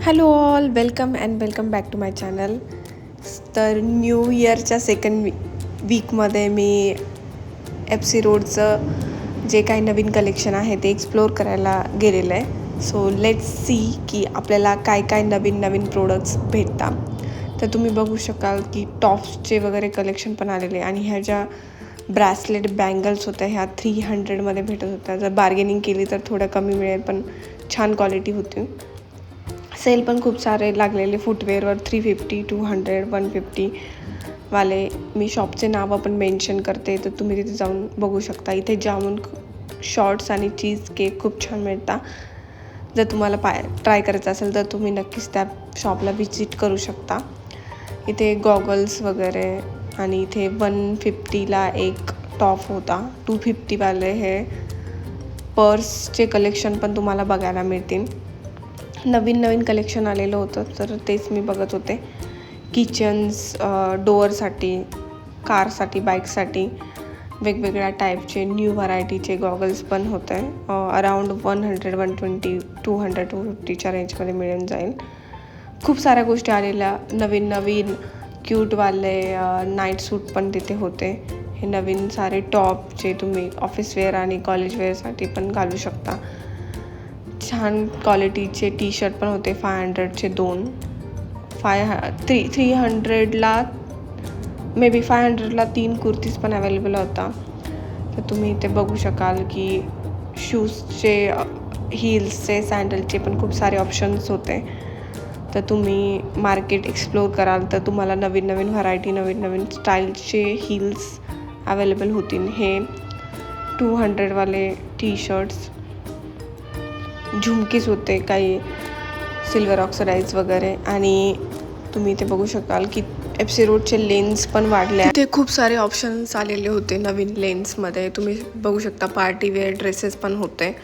Hello all, welcome and welcome back to my channel. तर new इयरच्या second वीकमध्ये मी FC रोडचं जे काही नवीन कलेक्शन आहे ते एक्सप्लोअर करायला गेलेलं आहे. सो लेट्स सी की आपल्याला काय काय नवीन नवीन प्रोडक्ट्स भेटतात. तर तुम्ही बघू शकाल की टॉप्सचे वगैरे कलेक्शन पण आलेले आणि ह्या ज्या ब्रॅसलेट बँगल्स होत्या ह्या 300मध्ये भेटत होत्या. जर बार्गेनिंग केली तर थोडं कमी मिळेल, पण छान क्वालिटी होती. सेल पण खूप सारे लागलेले फुटवेअरवर 350, 200, 150 वाले. मी शॉपचे नावं पण मेन्शन करते, तर तुम्ही तिथे जाऊन बघू शकता. इथे जामून शॉर्ट्स आणि चीज केक खूप छान मिळतात. जर तुम्हाला ट्राय करायचं असेल तर तुम्ही नक्कीच त्या शॉपला विजिट करू शकता. इथे गॉगल्स वगैरे आणि इथे 150ला एक टॉप होता. 250वाले हे पर्सचे कलेक्शन पण तुम्हाला बघायला मिळतील. नवीन कलेक्शन आलेलं होतं, तर तेच मी बघत होते. किचन्स, डोअरसाठी, कारसाठी, बाईकसाठी वेगवेगळ्या टाईपचे न्यू व्हरायटीचे गॉगल्स पण होते. अराउंड 100, 120, 200, 250च्या रेंजमध्ये मिळून जाईल. खूप साऱ्या गोष्टी आलेल्या. नवीन क्यूटवाले नाईट सूट पण तिथे होते. हे नवीन सारे टॉप जे तुम्ही ऑफिस वेअर आणि कॉलेज वेअरसाठी पण घालू शकता. छान क्वालिटीचे टी शर्ट पण होते. 500चे 2, 300ला मे बी 500ला 3 कुर्तीज पण अवेलेबल होता. तर तुम्ही इथे बघू शकाल की शूजचे, हील्सचे, सँडलचे पण खूप सारे ऑप्शन्स होते. तर तुम्ही मार्केट एक्सप्लोअर कराल तर तुम्हाला नवीन व्हरायटी, नवीन स्टाईलचे हील्स अवेलेबल होतील. हे 200वाले टी शर्ट्स, झुमकीज होते, काही सिल्वर ऑक्सिडाईज वगैरे. आणि तुम्ही इथे बघू शकाल की FC रोडचे लेन्स पण वाढले. तिथे खूप सारे ऑप्शन्स आलेले होते नवीन लेन्समध्ये. तुम्ही बघू शकता पार्टी वेअर ड्रेसेस पण होते.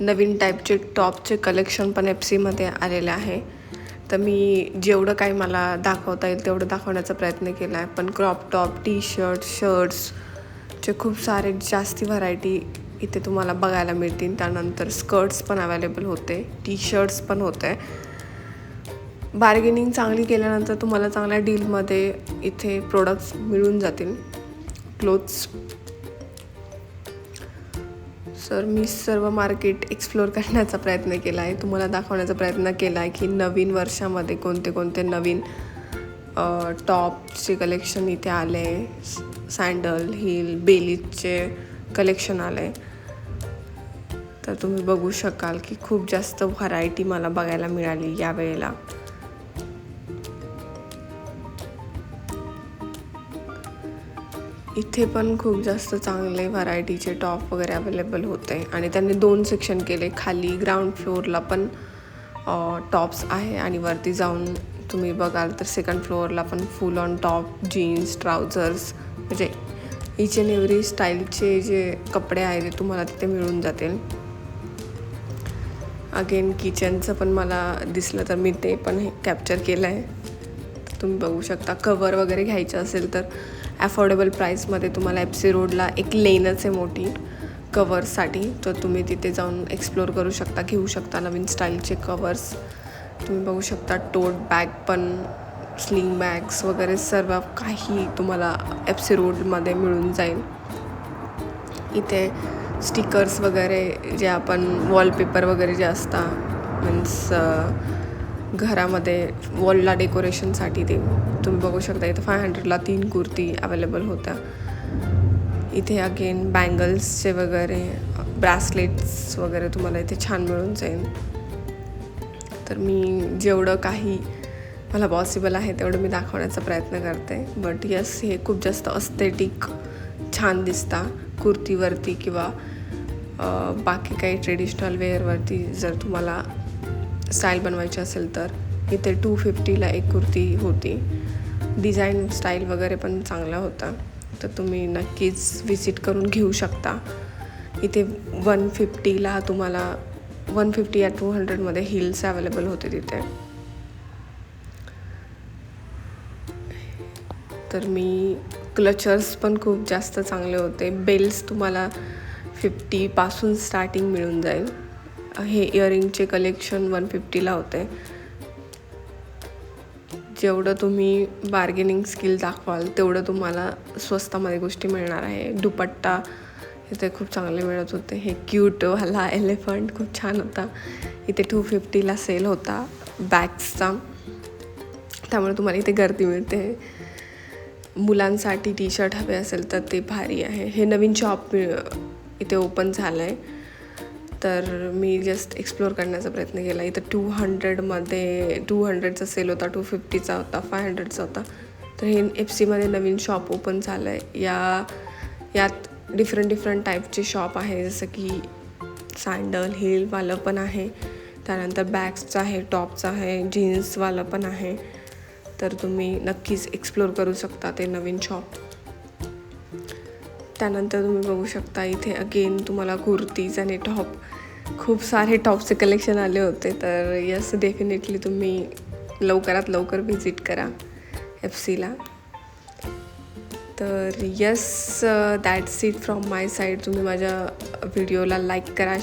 नवीन टाईपचे टॉपचे कलेक्शन पण FCमध्ये आलेले आहे. तर मी जेवढं काही मला दाखवता येईल तेवढं दाखवण्याचा प्रयत्न केला आहे. पण क्रॉप टॉप, टी शर्ट्सचे खूप सारे जास्ती व्हरायटी इथे तुम्हाला बघायला मिळतील. त्यानंतर स्कर्ट्स पण अवेलेबल होते, टी शर्ट्स पण होते. बार्गेनिंग चांगली केल्यानंतर तुम्हाला चांगल्या डीलमध्ये इथे प्रोडक्ट्स मिळून जातील, क्लोथ्स. सर मी सर्व मार्केट एक्सप्लोअर करण्याचा प्रयत्न केला आहे, तुम्हाला दाखवण्याचा प्रयत्न केला आहे की नवीन वर्षामध्ये कोणते नवीन टॉपचे कलेक्शन इथे आले. सँडल, हील, बेलीजचे कलेक्शन आले. तर तुम्ही बघू शकाल की खूप जास्त व्हरायटी मला बघायला मिळाली यावेळेला. इथे पण खूप जास्त चांगले व्हरायटीचे टॉप वगैरे अवेलेबल होते. आणि त्यांनी 2 सेक्शन केले. खाली ग्राउंड फ्लोअरला पण टॉप्स आहे आणि वरती जाऊन तुम्ही बघाल तर सेकंड फ्लोअरला पण full on top, jeans, trousers, म्हणजे इच अँड एव्हरी स्टाईलचे जे कपडे आहे ते तुम्हाला तिथे मिळून जातील. अगेन किचनचं पण मला दिसलं तर मी ते पण कॅप्चर केलं आहे. तुम्ही बघू शकता. कवर वगैरे घ्यायचं असेल तर अफोर्डेबल प्राईसमध्ये तुम्हाला FC रोडला एक लेनच आहे मोठी कवर्ससाठी. तर तुम्ही तिथे जाऊन एक्सप्लोअर करू शकता, घेऊ शकता नवीन स्टाईलचे कवर्स. तुम्ही बघू शकता टोट बॅग पण, स्लिंग बॅग्स वगैरे सर्व काही तुम्हाला FC रोडमध्ये मिळून जाईल. इथे स्टिकर्स वगैरे जे आपण वॉलपेपर वगैरे जे असतात, मीन्स घरामध्ये वॉलला डेकोरेशनसाठी, ते तुम्ही बघू शकता. इथे 500ला 3 कुर्ती अवेलेबल होत्या. इथे अगेन बँगल्सचे वगैरे, ब्रासलेट्स वगैरे तुम्हाला इथे छान मिळून जाईल. तर मी जेवढं काही मला पॉसिबल आहे तेवढं मी दाखवण्याचा प्रयत्न करते. बट यस, हे खूप जास्त अस्थेटिक छान दिसता कुर्तीवरती किंवा बाकी काही ट्रेडिशनल वेअरवरती. जर तुम्हाला स्टाईल बनवायची असेल तर इथे 250ला एक कुर्ती होती. डिझाईन, स्टाईल वगैरे पण चांगला होता. तर तुम्ही नक्कीच विजिट करून घेऊ शकता. इथे 150ला तुम्हाला 150 या 200मध्ये हिल्स अवेलेबल होते तिथे. तर मी क्लचर्स पण खूप जास्त चांगले होते. बेल्स तुम्हाला 50पासून स्टार्टिंग मिळून जाईल. हे इयरिंगचे कलेक्शन 150ला होते. जेवढं तुम्ही बार्गेनिंग स्किल दाखवाल तेवढं तुम्हाला स्वस्तामध्ये गोष्टी मिळणार आहे. दुपट्टा इथे खूप चांगले मिळत होते. हे क्यूटवाला एलिफंट खूप छान होता. इथे 250ला सेल होता बॅग्सचा, त्यामुळे तुम्हाला इथे गर्दी मिळते. मुलांसाठी टी शर्ट हवे असेल तर ते भारी आहे. हे नवीन शॉप इथे ओपन झालं आहे, तर मी जस्ट एक्सप्लोअर करण्याचा प्रयत्न केला. इथं 200चा सेल होता, 250चा होता, 500चा होता. तर हे FC मध्ये नवीन शॉप ओपन झालं आहे. यात डिफरंट टाईपचे शॉप आहे, जसं की सँडल हिलवालं पण आहे, त्यानंतर बॅग्सचं आहे, टॉपचं आहे, जीन्सवालं पण आहे. तर तुम्ही नक्कीच एक्सप्लोअर करू शकता ते नवीन शॉप. त्यानंतर तुम्ही बघू शकता इथे अगेन तुम्हाला कुर्तीज आणि टॉप, खूप सारे टॉपचे कलेक्शन आले होते. तर यस, डेफिनेटली तुम्ही लवकरात लवकर व्हिजिट करा FC ला. तर yes, that's it from my side. तुम्ही माझ्या व्हिडिओला लाईक करा,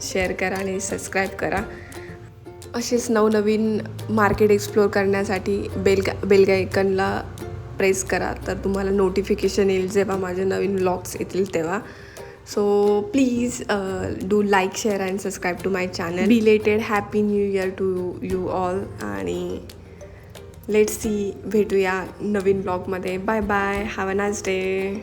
शेअर करा आणि सबस्क्राईब करा. असेच नवनवीन मार्केट एक्सप्लोअर करण्यासाठी बेल आयकॉनला प्रेस करा, तर तुम्हाला नोटिफिकेशन येईल जेव्हा माझे नवीन व्लॉग्स येतील तेव्हा. So please do like, share and subscribe to my channel. Belated happy new year to you all. आणि लेट्स सी, भेटूया नवीन ब्लॉगमध्ये. Bye bye, have a nice day.